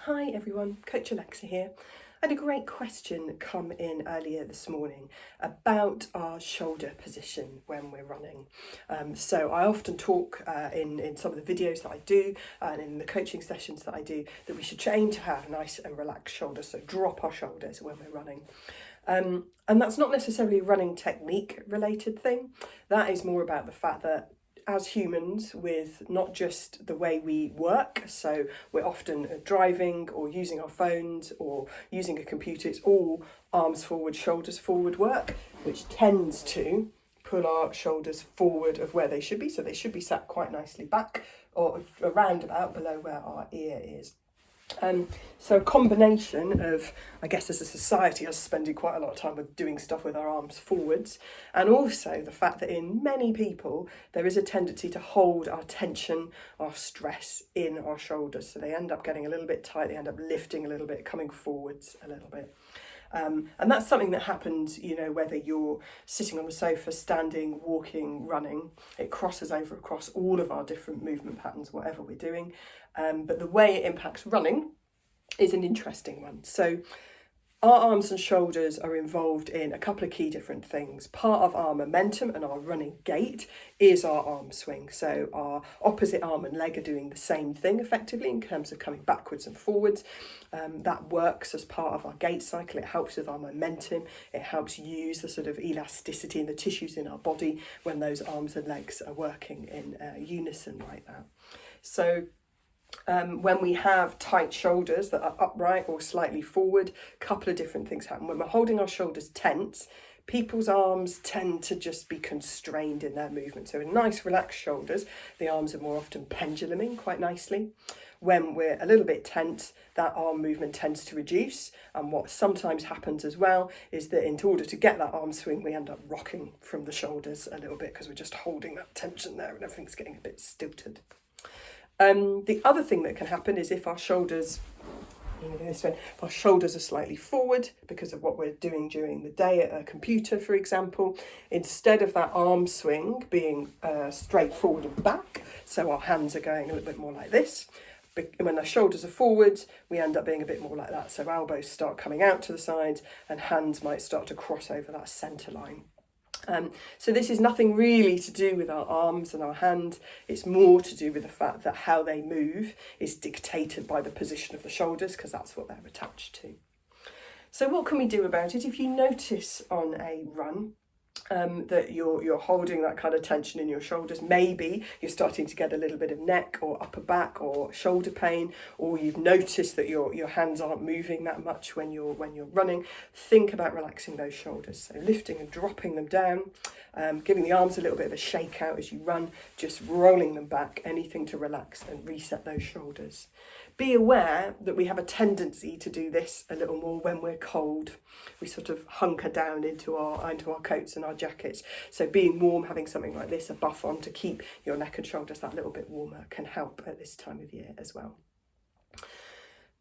Hi everyone, Coach Alexa here. I had a great question come in earlier this morning about our shoulder position when we're running. So I often talk in some of the videos that I do and in the coaching sessions that I do that we should aim to have nice and relaxed shoulders, so drop our shoulders when we're running. And that's not necessarily a running technique related thing. That is more about the fact that as humans, with not just the way we work, so we're often driving or using our phones or using a computer, it's all arms forward, shoulders forward work, which tends to pull our shoulders forward of where they should be. So they should be sat quite nicely back or around about below where our ear is. So a combination of, I guess as a society, us spending quite a lot of time with doing stuff with our arms forwards, and also the fact that in many people there is a tendency to hold our tension, our stress in our shoulders. So they end up getting a little bit tight, they end up lifting a little bit, coming forwards a little bit. And that's something that happens, whether you're sitting on the sofa, standing, walking, running, it crosses over across all of our different movement patterns, whatever we're doing. But the way it impacts running is an interesting one. So our arms and shoulders are involved in a couple of key different things. Part of our momentum and our running gait is our arm swing. So our opposite arm and leg are doing the same thing effectively in terms of coming backwards and forwards. That works as part of our gait cycle. It helps with our momentum. It helps use the sort of elasticity in the tissues in our body when those arms and legs are working in unison like that. So when we have tight shoulders that are upright or slightly forward, a couple of different things happen. When we're holding our shoulders tense, people's arms tend to just be constrained in their movement. So in nice relaxed shoulders, the arms are more often penduluming quite nicely. When we're a little bit tense, that arm movement tends to reduce. And what sometimes happens as well is that in order to get that arm swing, we end up rocking from the shoulders a little bit because we're just holding that tension there and everything's getting a bit stilted. The other thing that can happen is if our shoulders, if our shoulders are slightly forward because of what we're doing during the day at a computer, for example, instead of that arm swing being straight forward and back, so our hands are going a little bit more like this. When our shoulders are forwards, we end up being a bit more like that. So elbows start coming out to the sides and hands might start to cross over that centre line. So this is nothing really to do with our arms and our hands. It's more to do with the fact that how they move is dictated by the position of the shoulders because that's what they're attached to. So what can we do about it? If you notice on a run that you're holding that kind of tension in your shoulders, maybe you're starting to get a little bit of neck or upper back or shoulder pain, or you've noticed that your hands aren't moving that much when you're running, think about relaxing those shoulders. So lifting and dropping them down, giving the arms a little bit of a shake out as you run, just rolling them back, anything to relax and reset those shoulders. Be aware that we have a tendency to do this a little more when we're cold. We sort of hunker down into our coats and our jackets. So being warm, having something like this, a buff on to keep your neck and shoulders that little bit warmer can help at this time of year as well.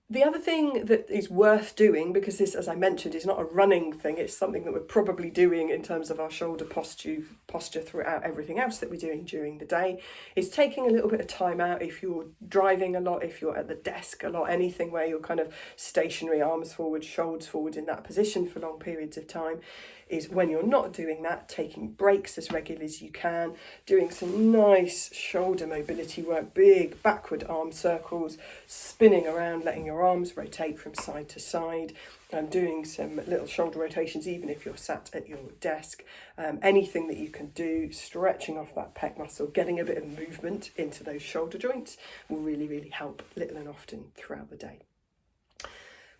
The other thing that is worth doing, because this, as I mentioned, is not a running thing, it's something that we're probably doing in terms of our shoulder posture throughout everything else that we're doing during the day, is taking a little bit of time out if you're driving a lot, if you're at the desk a lot, anything where you're kind of stationary, arms forward, shoulders forward in that position for long periods of time, is when you're not doing that, taking breaks as regularly as you can, doing some nice shoulder mobility work, big backward arm circles, spinning around, letting your arms rotate from side to side, and doing some little shoulder rotations even if you're sat at your desk. Anything that you can do, stretching off that pec muscle, getting a bit of movement into those shoulder joints will really, really help little and often throughout the day.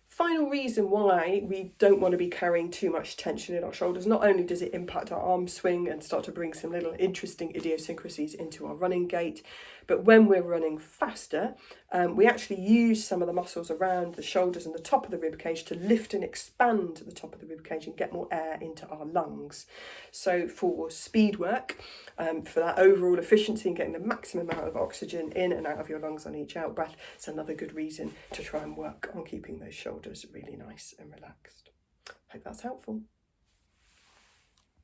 Final reason why we don't want to be carrying too much tension in our shoulders, not only does it impact our arm swing and start to bring some little interesting idiosyncrasies into our running gait, but when we're running faster, we actually use some of the muscles around the shoulders and the top of the rib cage to lift and expand the top of the rib cage and get more air into our lungs. So for speed work, for that overall efficiency and getting the maximum amount of oxygen in and out of your lungs on each out breath, it's another good reason to try and work on keeping those shoulders really nice and relaxed. Hope that's helpful.